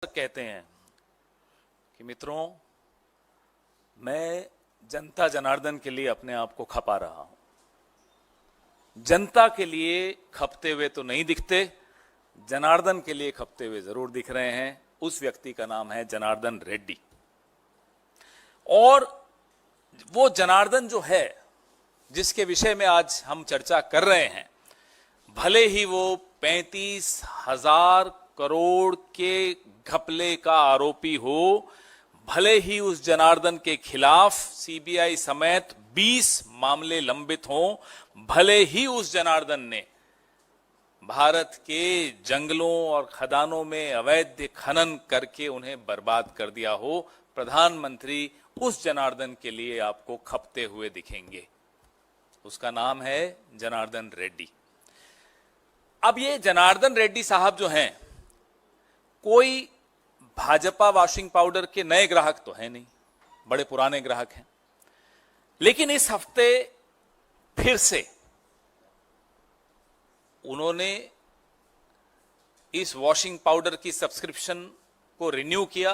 कहते हैं कि मित्रों, मैं जनता जनार्दन के लिए अपने आप को खपा रहा हूं। जनता के लिए खपते हुए तो नहीं दिखते, जनार्दन के लिए खपते हुए जरूर दिख रहे हैं। उस व्यक्ति का नाम है जनार्दन रेड्डी। और वो जनार्दन जो है, जिसके विषय में आज हम चर्चा कर रहे हैं, भले ही वो 35,000 करोड़ के घपले का आरोपी हो, भले ही उस जनार्दन के खिलाफ सीबीआई समेत 20 मामले लंबित हों, भले ही उस जनार्दन ने भारत के जंगलों और खदानों में अवैध खनन करके उन्हें बर्बाद कर दिया हो, प्रधानमंत्री उस जनार्दन के लिए आपको खपते हुए दिखेंगे। उसका नाम है जनार्दन रेड्डी। अब ये जनार्दन रेड्डी साहब जो हैं, कोई भाजपा वॉशिंग पाउडर के नए ग्राहक तो है नहीं, बड़े पुराने ग्राहक हैं। लेकिन इस हफ्ते फिर से उन्होंने इस वॉशिंग पाउडर की सब्सक्रिप्शन को रिन्यू किया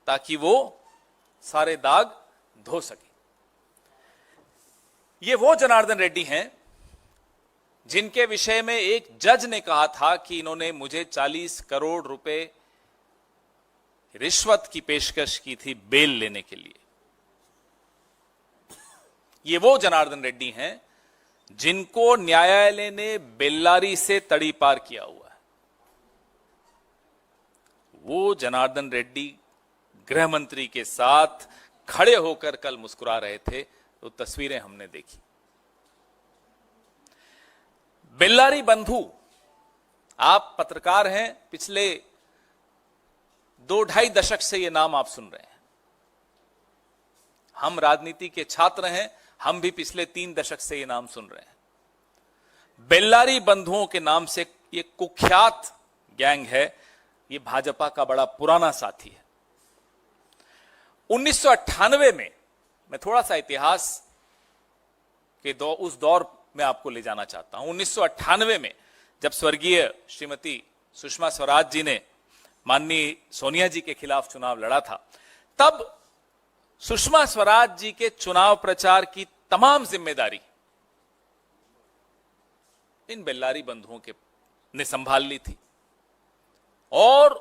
ताकि वो सारे दाग धो सके। ये वो जनार्दन रेड्डी हैं जिनके विषय में एक जज ने कहा था कि इन्होंने मुझे 40 करोड़ रुपए रिश्वत की पेशकश की थी बेल लेने के लिए। ये वो जनार्दन रेड्डी हैं जिनको न्यायालय ने बेल्लारी से तड़ी पार किया हुआ है। वो जनार्दन रेड्डी गृह मंत्री के साथ खड़े होकर कल मुस्कुरा रहे थे, तो तस्वीरें हमने देखी। बेल्लारी बंधु, आप पत्रकार हैं, पिछले 2-2.5 दशक से ये नाम आप सुन रहे हैं। हम राजनीति के छात्र हैं, हम भी पिछले 3 दशक से ये नाम सुन रहे हैं। बेल्लारी बंधुओं के नाम से ये कुख्यात गैंग है। ये भाजपा का बड़ा पुराना साथी है। 1998 में, मैं थोड़ा सा इतिहास के उस दौर में आपको ले जाना चाहता हूं। 1998 में जब स्वर्गीय श्रीमती सुषमा स्वराज जी ने माननीय सोनिया जी के खिलाफ चुनाव लड़ा था, तब सुषमा स्वराज जी के चुनाव प्रचार की तमाम जिम्मेदारी इन बेल्लारी बंधुओं के ने संभाल ली थी। और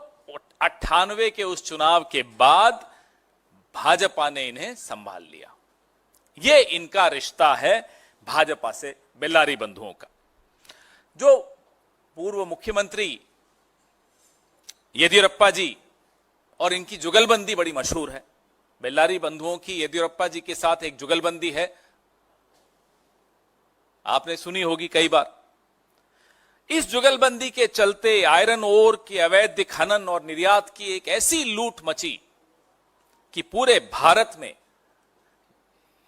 98 के उस चुनाव के बाद भाजपा ने इन्हें संभाल लिया। ये इनका रिश्ता है भाजपा से, बेल्लारी बंधुओं का। जो पूर्व मुख्यमंत्री येदियुरप्पा जी और इनकी जुगलबंदी बड़ी मशहूर है। बेल्लारी बंधुओं की येदियुरप्पा जी के साथ एक जुगलबंदी है, आपने सुनी होगी कई बार। इस जुगलबंदी के चलते आयरन ओर के अवैध खनन और निर्यात की एक ऐसी लूट मची कि पूरे भारत में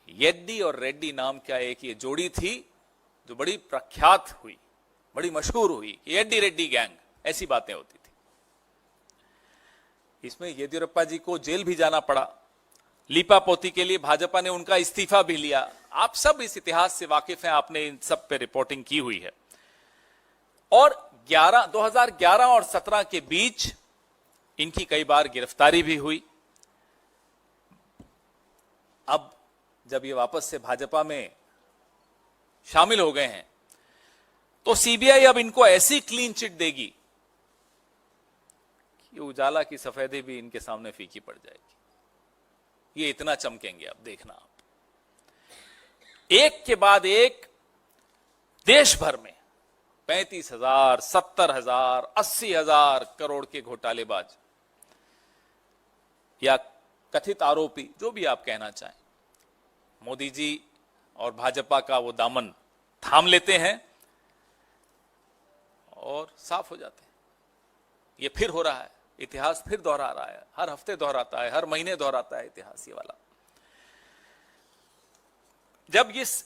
येद्दी और रेड्डी नाम का एक ये जोड़ी थी जो बड़ी प्रख्यात हुई, बड़ी मशहूर हुई। येद्दी रेड्डी गैंग, ऐसी बातें होती थी। इसमें येदियुरप्पा जी को जेल भी जाना पड़ा। लीपापोती के लिए भाजपा ने उनका इस्तीफा भी लिया। आप सब इस इतिहास से वाकिफ हैं, आपने इन सब पे रिपोर्टिंग की हुई है। और 2011 और 17 के बीच इनकी कई बार गिरफ्तारी भी हुई। अब जब ये वापस से भाजपा में शामिल हो गए हैं, तो सीबीआई अब इनको ऐसी क्लीन चिट देगी कि उजाला की सफेदी भी इनके सामने फीकी पड़ जाएगी। ये इतना चमकेंगे, अब देखना आप। एक के बाद एक देश भर में 35,000, 70,000, 80,000 करोड़ के घोटालेबाज या कथित आरोपी, जो भी आप कहना चाहें, मोदी जी और भाजपा का वो दामन थाम लेते हैं और साफ हो जाते हैं। ये फिर हो रहा है, इतिहास फिर दोहरा रहा है, हर हफ्ते दोहराता है, हर महीने दोहराता है इतिहास ये वाला। जब इस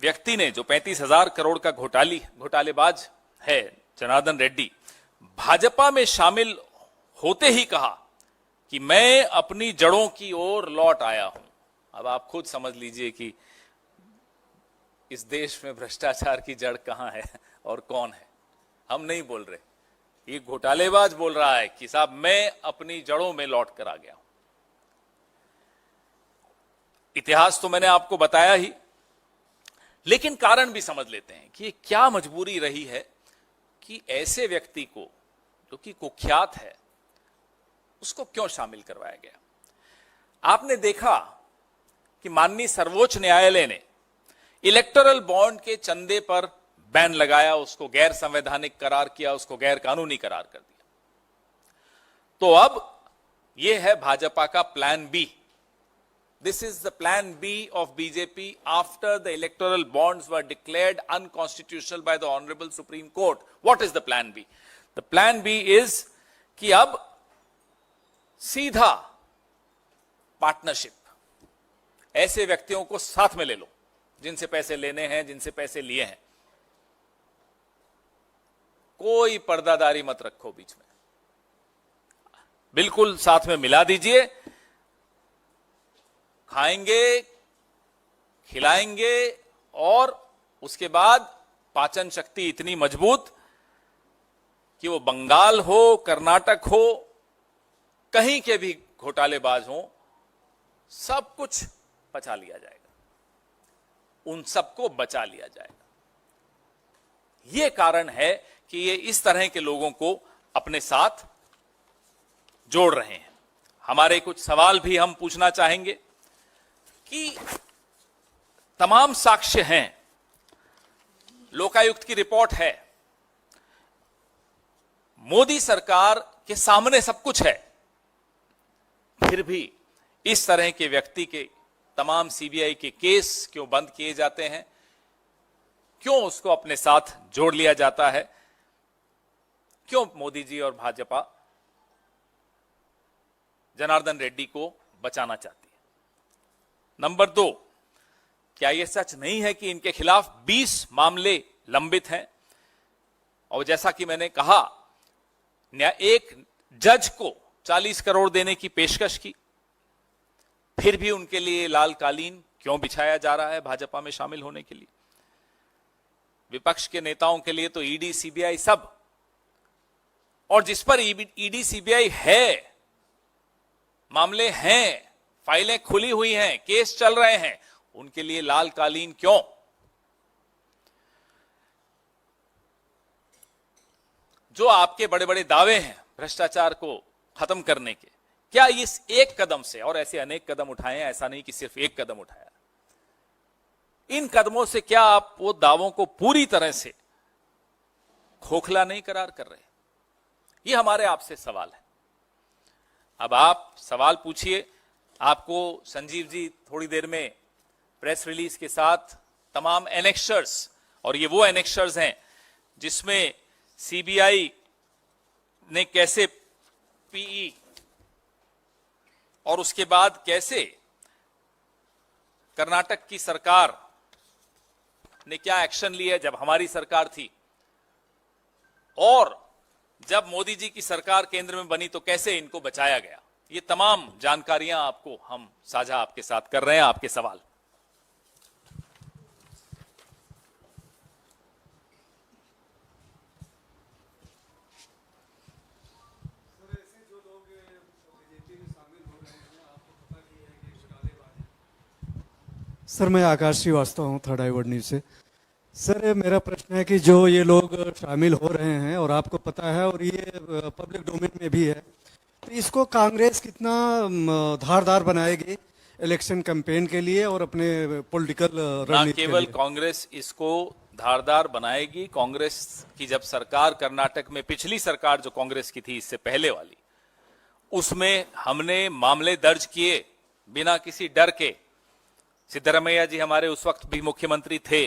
व्यक्ति ने, जो 35,000 करोड़ का घोटालेबाज है जनार्दन रेड्डी, भाजपा में शामिल होते ही कहा कि मैं अपनी जड़ों की ओर लौट आया हूं। अब आप खुद समझ लीजिए कि इस देश में भ्रष्टाचार की जड़ कहां है और कौन है। हम नहीं बोल रहे, ये घोटालेबाज बोल रहा है कि साहब मैं अपनी जड़ों में लौट कर आ गया हूं। इतिहास तो मैंने आपको बताया ही, लेकिन कारण भी समझ लेते हैं कि क्या मजबूरी रही है कि ऐसे व्यक्ति को जो कि कुख्यात है उसको क्यों शामिल करवाया गया। आपने देखा कि माननीय सर्वोच्च न्यायालय ने इलेक्टोरल बॉन्ड के चंदे पर बैन लगाया, उसको गैर संवैधानिक करार किया, उसको गैर कानूनी करार कर दिया। तो अब यह है भाजपा का plan B. This is the plan B of BJP after the electoral bonds were declared unconstitutional by the Honorable Supreme Court. What is the plan B? The plan B is कि अब सीधा पार्टनरशिप, ऐसे व्यक्तियों को साथ में ले लो जिनसे पैसे लेने हैं, जिनसे पैसे लिए हैं। कोई पर्दादारी मत रखो बीच में, बिल्कुल साथ में मिला दीजिए। खाएंगे, खिलाएंगे और उसके बाद पाचन शक्ति इतनी मजबूत कि वो बंगाल हो, कर्नाटक हो, कहीं के भी घोटालेबाज हो, सब कुछ पचा लिया जाएगा, उन सबको बचा लिया जाएगा। यह कारण है कि ये इस तरह के लोगों को अपने साथ जोड़ रहे हैं। हमारे कुछ सवाल भी हम पूछना चाहेंगे कि तमाम साक्ष्य हैं, लोकायुक्त की रिपोर्ट है, मोदी सरकार के सामने सब कुछ है, फिर भी इस तरह के व्यक्ति के तमाम सीबीआई के केस क्यों बंद किए जाते हैं, क्यों उसको अपने साथ जोड़ लिया जाता है, क्यों मोदी जी और भाजपा जनार्दन रेड्डी को बचाना चाहती है। नंबर 2, क्या यह सच नहीं है कि इनके खिलाफ 20 मामले लंबित हैं? और जैसा कि मैंने कहा, एक जज को 40 करोड़ देने की पेशकश की, फिर भी उनके लिए लाल कालीन क्यों बिछाया जा रहा है भाजपा में शामिल होने के लिए? विपक्ष के नेताओं के लिए तो ईडी, सीबीआई सब, और जिस पर ईडी, सीबीआई है, मामले हैं, फाइलें खुली हुई हैं, केस चल रहे हैं, उनके लिए लाल कालीन क्यों? जो आपके बड़े बड़े दावे हैं भ्रष्टाचार को खत्म करने के, क्या इस एक कदम से, और ऐसे अनेक कदम उठाए हैं, ऐसा नहीं कि सिर्फ एक कदम उठाया, इन कदमों से क्या आप वो दावों को पूरी तरह से खोखला नहीं करार कर रहे? ये हमारे आपसे सवाल है। अब आप सवाल पूछिए, आपको संजीव जी थोड़ी देर में प्रेस रिलीज के साथ तमाम एनेक्शर्स, और ये वो एनेक्शर्स हैं जिसमें सीबीआई ने कैसे पीई और उसके बाद कैसे कर्नाटक की सरकार ने क्या एक्शन लिया जब हमारी सरकार थी, और जब मोदी जी की सरकार केंद्र में बनी तो कैसे इनको बचाया गया। ये तमाम जानकारियां आपको हम साझा आपके साथ कर रहे हैं। आपके सवाल। सर, मैं आकाश श्रीवास्तव हूँ, थर्ड आई वर्ड न्यूज से। सर, मेरा प्रश्न है कि जो ये लोग शामिल हो रहे हैं और आपको पता है और ये पब्लिक डोमेन में भी है, तो इसको कांग्रेस कितना धारदार बनाएगी इलेक्शन कैंपेन के लिए और अपने पॉलिटिकल रणनीति के लिए? केवल कांग्रेस इसको धारदार बनाएगी, कांग्रेस की जब सरकार कर्नाटक में, पिछली सरकार जो कांग्रेस की थी इससे पहले वाली, उसमें हमने मामले दर्ज किए बिना किसी डर के। सिद्धरामैया जी हमारे उस वक्त भी मुख्यमंत्री थे,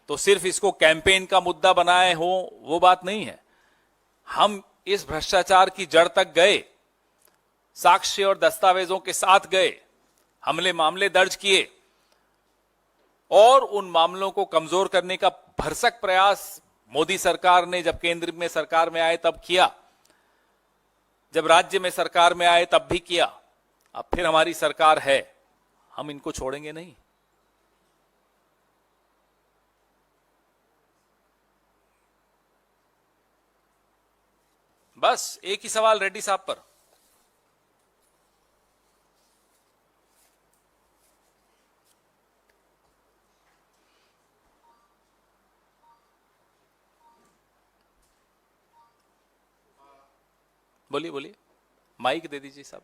तो सिर्फ इसको कैंपेन का मुद्दा बनाए हो वो बात नहीं है। हम इस भ्रष्टाचार की जड़ तक गए, साक्ष्य और दस्तावेजों के साथ गए, हमने मामले दर्ज किए और उन मामलों को कमजोर करने का भरसक प्रयास मोदी सरकार ने जब केंद्र में सरकार में आए तब किया, जब राज्य में सरकार में आए तब भी किया, अब फिर हमारी सरकार है, हम इनको छोड़ेंगे नहीं। बस एक ही सवाल रेड्डी साहब पर। बोलिए बोलिए, माइक दे दीजिए साहब।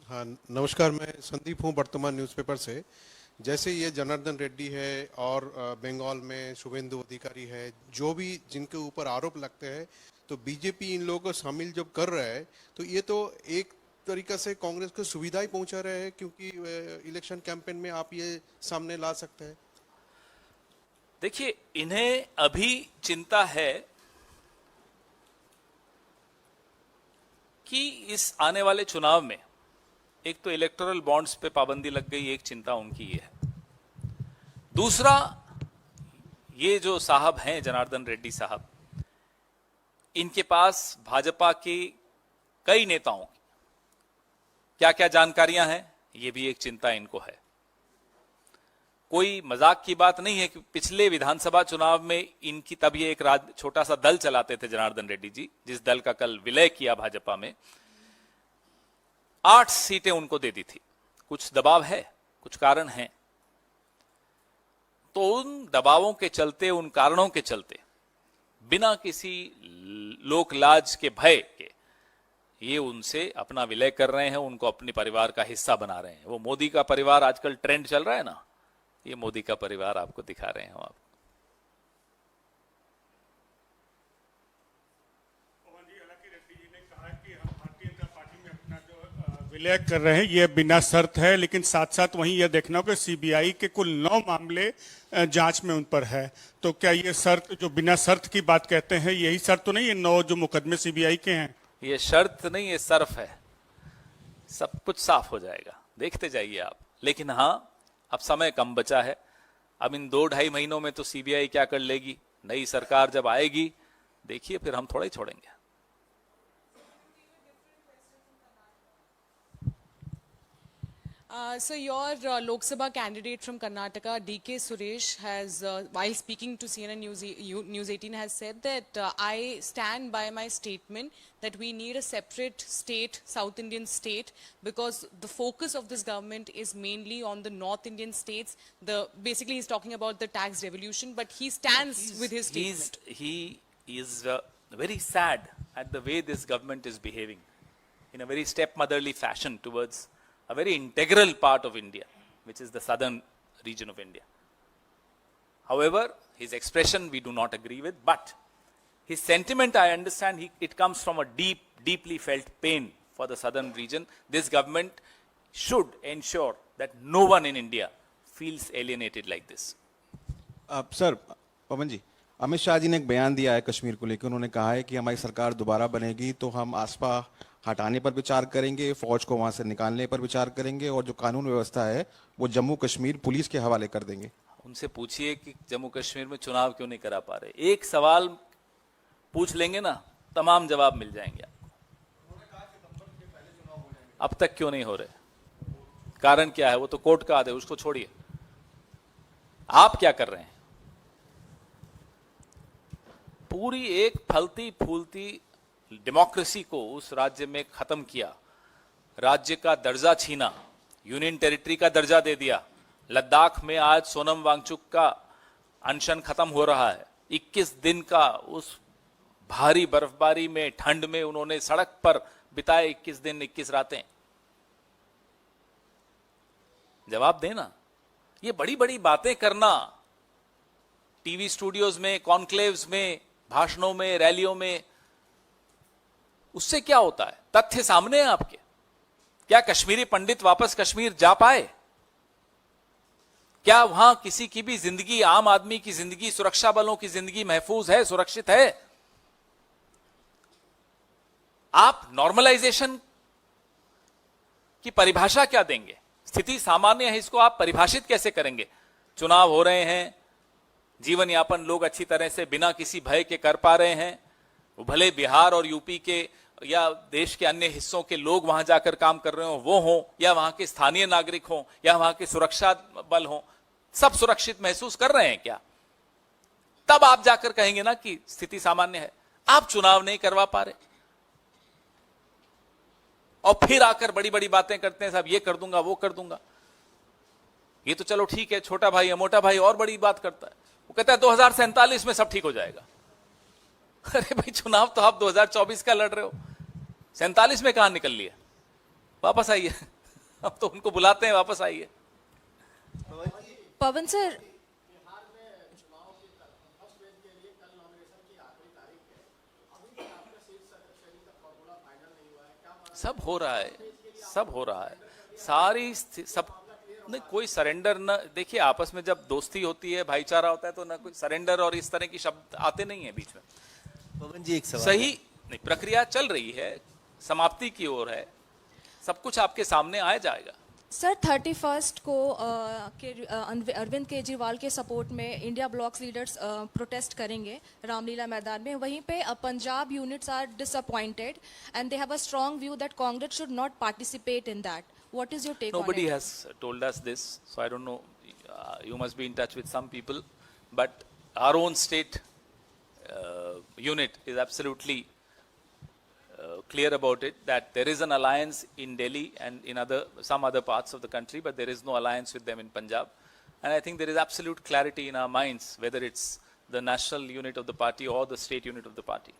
हाँ नमस्कार, मैं संदीप हूँ वर्तमान न्यूज़पेपर से। जैसे ये जनार्दन रेड्डी है और बंगाल में शुभेंदु अधिकारी है, जो भी जिनके ऊपर आरोप लगते हैं, तो बीजेपी इन लोगों को शामिल जब कर रहा है तो ये तो एक तरीका से कांग्रेस को सुविधा ही पहुंचा रहे हैं, क्योंकि इलेक्शन कैंपेन में आप ये सामने ला सकते हैं। देखिए, इन्हें अभी चिंता है कि इस आने वाले चुनाव में एक तो इलेक्टोरल बॉन्ड्स पे पाबंदी लग गई, एक चिंता उनकी ये है। दूसरा, ये जो साहब हैं जनार्दन रेड्डी साहब, इनके पास भाजपा के कई नेताओं की क्या क्या जानकारियां हैं, ये भी एक चिंता इनको है। कोई मजाक की बात नहीं है कि पिछले विधानसभा चुनाव में इनकी, तब ये एक छोटा सा दल चलाते थे जनार्दन रेड्डी जी, जिस दल का कल विलय किया भाजपा में, 8 सीटें उनको दे दी थी। कुछ दबाव है, कुछ कारण हैं, तो उन दबावों के चलते, उन कारणों के चलते, बिना किसी लोक लाज के भय के ये उनसे अपना विलय कर रहे हैं, उनको अपने परिवार का हिस्सा बना रहे हैं। वो मोदी का परिवार आजकल ट्रेंड चल रहा है ना, ये मोदी का परिवार आपको दिखा रहे हैं हम आपको। हालांकि रेड्डी जी ने कहा कि हम भारतीय जनता पार्टी में अपना जो विलय कर रहे हैं ये बिना शर्त है, लेकिन साथ साथ वहीं यह देखना होगा सीबीआई के कुल 9 मामले जांच में उन पर है। तो क्या ये शर्त, जो बिना शर्त की बात कहते हैं, यही शर्त तो नहीं है 9 जो मुकदमे सीबीआई के हैं? ये शर्त नहीं, ये सर्फ है। सब कुछ साफ हो जाएगा, देखते जाइए आप। लेकिन हाँ, अब समय कम बचा है। अब इन 2-2.5 महीनों में तो सीबीआई क्या कर लेगी, नई सरकार जब आएगी देखिए, फिर हम थोड़ा ही छोड़ेंगे। So your Lok Sabha candidate from Karnataka, DK Suresh, has, while speaking to CNN News 18, has said that I stand by my statement that we need a separate state, South Indian state, because the focus of this government is mainly on the North Indian states. Basically, he's talking about the tax revolution, but he stands with his statement. He is very sad at the way this government is behaving in a very stepmotherly fashion towards a very integral part of India, which is the southern region of India. However, his expression we do not agree with, but his sentiment, I understand, it comes from a deeply felt pain for the southern region. This government should ensure that no one in India feels alienated like this. Sir, Pawan ji, Amit Shah ji ने एक बयान दिया है कश्मीर को लेकर। उन्होंने कहा है कि हमारी सरकार दोबारा बनेगी तो हम आसपा हटाने पर विचार करेंगे, फौज को वहां से निकालने पर विचार करेंगे, और जो कानून व्यवस्था है वो जम्मू कश्मीर पुलिस के हवाले कर देंगे। उनसे पूछिए कि जम्मू कश्मीर में चुनाव क्यों नहीं करा पा रहे। एक सवाल पूछ लेंगे ना, तमाम जवाब मिल जाएंगे आपको। अब तक क्यों नहीं हो रहे, कारण क्या है, वो तो कोर्ट का आदेश, उसको छोड़िए। आप क्या कर रहे हैं? पूरी एक फलती फूलती डेमोक्रेसी को उस राज्य में खत्म किया, राज्य का दर्जा छीना, यूनियन टेरिटरी का दर्जा दे दिया। लद्दाख में आज सोनम वांगचुक का अनशन खत्म हो रहा है। 21 दिन का उस भारी बर्फबारी में, ठंड में उन्होंने सड़क पर बिताए 21 दिन 21 रातें। जवाब देना। ये बड़ी बड़ी बातें करना टीवी स्टूडियोज में, कॉन्क्लेव्स में, भाषणों में, रैलियों में, उससे क्या होता है? तथ्य सामने है आपके। क्या कश्मीरी पंडित वापस कश्मीर जा पाए? क्या वहां किसी की भी जिंदगी, आम आदमी की जिंदगी, सुरक्षा बलों की जिंदगी महफूज है, सुरक्षित है? आप नॉर्मलाइजेशन की परिभाषा क्या देंगे? स्थिति सामान्य है, इसको आप परिभाषित कैसे करेंगे? चुनाव हो रहे हैं, जीवन यापन लोग अच्छी तरह से बिना किसी भय के कर पा रहे हैं। वो भले बिहार और यूपी के या देश के अन्य हिस्सों के लोग वहां जाकर काम कर रहे हो, वो हों, या वहां के स्थानीय नागरिक हों, या वहां के सुरक्षा बल हों, सब सुरक्षित महसूस कर रहे हैं क्या? तब आप जाकर कहेंगे ना कि स्थिति सामान्य है। आप चुनाव नहीं करवा पा रहे और फिर आकर बड़ी बड़ी बातें करते हैं, साहब ये कर दूंगा वो कर दूंगा। ये तो चलो ठीक है, छोटा भाई है, मोटा भाई और बड़ी बात करता है, वो कहता है 2047 में सब ठीक हो जाएगा। अरे भाई चुनाव तो आप 2024 का लड़ रहे हो, 47 में कहां निकल लिया? वापस आइए। अब तो उनको बुलाते हैं, वापस आइए। पवन सर, सब हो रहा है, सब हो रहा है, सब नहीं, कोई सरेंडर न, देखिए आपस में जब दोस्ती होती है, भाईचारा होता है, तो ना कोई सरेंडर और इस तरह की शब्द आते नहीं है बीच में। पवन जी एक सवाल सही नहीं, प्रक्रिया चल रही है, समाप्ति की ओर है, सब कुछ आपके सामने आ जाएगा। सर 31 को अरविंद केजरीवाल के सपोर्ट में इंडिया ब्लॉक्स लीडर्स प्रोटेस्ट करेंगे रामलीला मैदान में। वहीं पे Punjab units are disappointed and they have a strong view that Congress should not participate in that. What is your take on Nobody it? has told us this, so I don't know. You must be in touch with some people, but our own state unit is absolutely clear about it, that there is an alliance in Delhi and in some other parts of the country, but there is no alliance with them in Punjab. And I think there is absolute clarity in our minds whether it's the national unit of the party or the state unit of the party.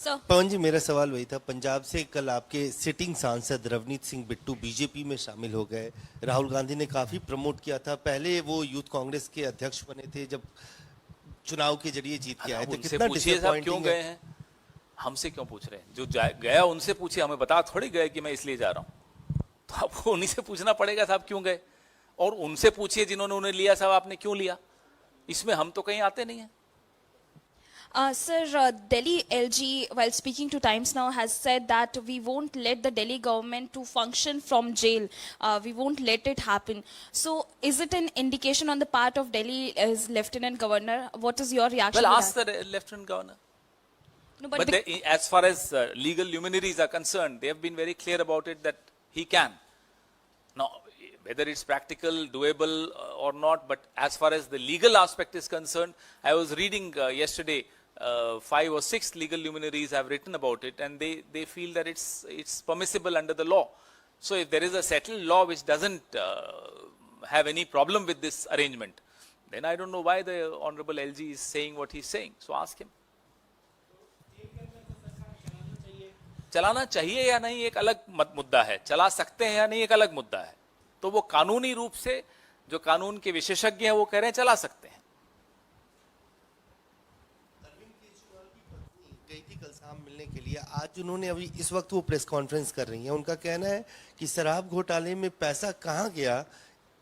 Sir Pawan ji मेरा सवाल वही था, पंजाब से कल आपके sitting सांसद Ravneet Singh Bittu BJP में शामिल हो गए। राहुल गांधी ने काफी प्रमोट किया था, पहले वो यूथ कांग्रेस के अध्यक्ष बने थे जब चुनाव के जरिए जीत के आए थे। उनसे कितना पूछिए साहब क्यों डिसअपॉइंटिंग गए है? हैं, हमसे क्यों पूछ रहे हैं? जो गया उनसे पूछिए, हमें बता थोड़ी गए कि मैं इसलिए जा रहा हूं। तो आपको उन्हीं से पूछना पड़ेगा साहब क्यों गए, और उनसे पूछिए जिन्होंने उन्हें लिया, साहब आपने क्यों लिया। इसमें हम तो कहीं आते नहीं है। Sir, Delhi LG, while speaking to Times Now, has said that we won't let the Delhi government to function from jail. We won't let it happen. So, is it an indication on the part of Delhi as Lieutenant Governor? What is your reaction Well, to ask that? the Lieutenant Governor. No, But as far as legal luminaries are concerned, they have been very clear about it that he can. Now, whether it's practical, doable or not, but as far as the legal aspect is concerned, I was reading yesterday, 5 or 6 legal luminaries have written about it, and they feel that it's permissible under the law. So if there is a settled law which doesn't have any problem with this arrangement, then I don't know why the Honorable LG is saying what he's saying. So ask him. चलाना चाहिए या नहीं एक अलग मुद्दा है, चला सकते हैं या नहीं एक अलग मुद्दा है। तो वो कानूनी रूप से जो कानून के विशेषज्ञ हैं वो कह रहे हैं चला सकते हैं। अरविंद केजरीवाल की पत्नी गई थी कल शाम मिलने के लिए, आज उन्होंने अभी इस वक्त वो प्रेस कॉन्फ्रेंस कर रही हैं। उनका कहना है कि शराब घोटाले में पैसा कहां गया,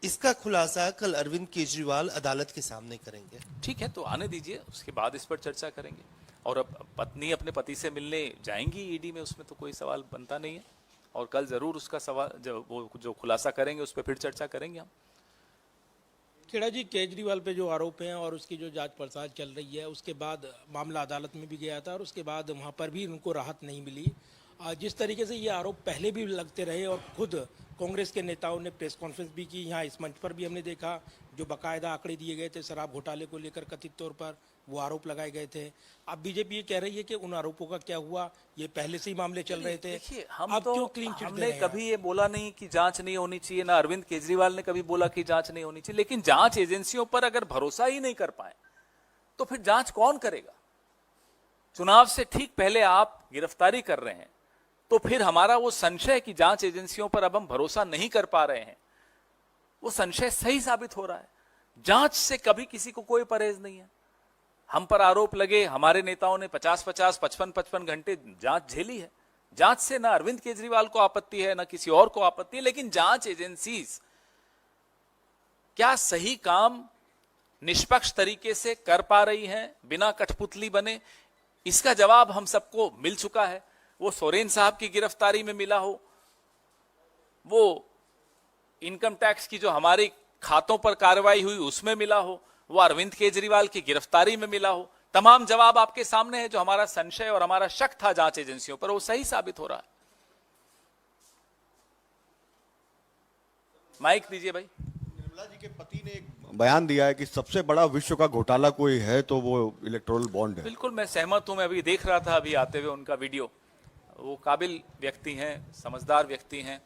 इसका खुलासा कल अरविंद केजरीवाल अदालत के सामने करेंगे। ठीक है, तो आने दीजिए, उसके बाद इस पर चर्चा करेंगे। और अब पत्नी अपने पति से मिलने जाएंगी ईडी में, उसमें तो कोई सवाल बनता नहीं है। और कल जरूर उसका सवाल जो खुलासा करेंगे उस पर फिर चर्चा करेंगे हम। खेड़ा जी, केजरीवाल पे जो आरोप हैं और उसकी जो जांच पड़ताल चल रही है, उसके बाद मामला अदालत में भी गया था और उसके बाद वहां पर भी उनको राहत नहीं मिली। जिस तरीके से ये आरोप पहले भी लगते रहे और खुद कांग्रेस के नेताओं ने प्रेस कॉन्फ्रेंस भी की, यहाँ इस मंच पर भी हमने देखा जो बाकायदा आंकड़े दिए गए थे शराब घोटाले को लेकर, कथित तौर पर वो आरोप लगाए गए थे। अब बीजेपी ये कह रही है कि उन आरोपों का क्या हुआ, ये पहले से ही मामले चल रहे थे। देखिए, हम अब तो क्यों क्लीन चिट दे हमने रहे हैं कभी ये बोला नहीं कि जांच नहीं होनी चाहिए, ना अरविंद केजरीवाल ने कभी बोला कि जांच नहीं होनी चाहिए। लेकिन जांच एजेंसियों पर अगर भरोसा ही नहीं कर पाए तो फिर जांच कौन करेगा? चुनाव से ठीक पहले आप गिरफ्तारी कर रहे हैं, तो फिर हमारा वो संशय कि जांच एजेंसियों पर अब हम भरोसा नहीं कर पा रहे हैं, वो संशय सही साबित हो रहा है। जांच से कभी किसी को कोई परहेज नहीं है। हम पर आरोप लगे, हमारे नेताओं ने 50-50, 55-55 घंटे जांच झेली है। जांच से ना अरविंद केजरीवाल को आपत्ति है, ना किसी और को आपत्ति है, लेकिन जांच एजेंसीज क्या सही काम निष्पक्ष तरीके से कर पा रही हैं बिना कठपुतली बने? इसका जवाब हम सबको मिल चुका है। वो सोरेन साहब की गिरफ्तारी में मिला हो, वो इनकम टैक्स की जो हमारी खातों पर कार्रवाई हुई उसमें मिला हो, वो अरविंद केजरीवाल की गिरफ्तारी में मिला हो, तमाम जवाब आपके सामने है। जो हमारा संशय और हमारा शक था जांच एजेंसियों पर, वो सही साबित हो रहा है। माइक दीजिए भाई। निर्मला जी के पति ने एक बयान दिया है कि सबसे बड़ा विश्व का घोटाला कोई है तो वो इलेक्टोरल बॉन्ड है। बिल्कुल मैं सहमत हूं। मैं अभी देख रहा था अभी आते हुए उनका वीडियो। वो काबिल व्यक्ति हैं, समझदार व्यक्ति हैं,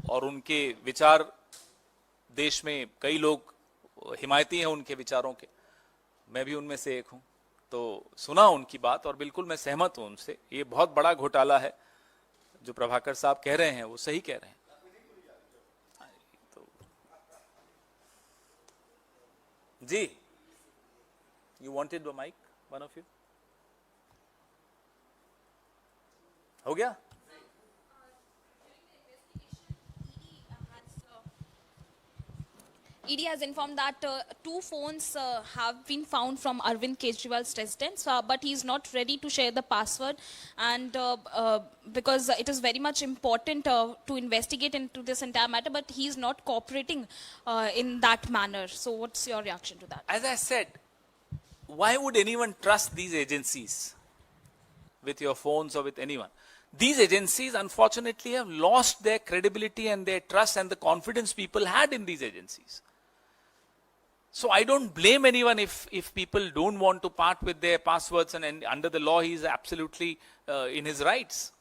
और उनके विचार देश में कई लोग हिमायती हैं उनके विचारों के। मैं भी उनमें से एक हूं। तो सुना उनकी बात और बिल्कुल मैं सहमत हूं उनसे। ये बहुत बड़ा घोटाला है जो प्रभाकर साहब कह रहे हैं, वो सही कह रहे हैं। तो जी, you wanted the mic, one of you. हो गया? ED has informed that 2 phones have been found from Arvind Kejriwal's residence, but he is not ready to share the password, and because it is very much important to investigate into this entire matter, but he is not cooperating in that manner. So what's your reaction to that? As I said, why would anyone trust these agencies with your phones or with anyone? These agencies unfortunately have lost their credibility and their trust and the confidence people had in these agencies. So I don't blame anyone if people don't want to part with their passwords, and under the law he is absolutely in his rights.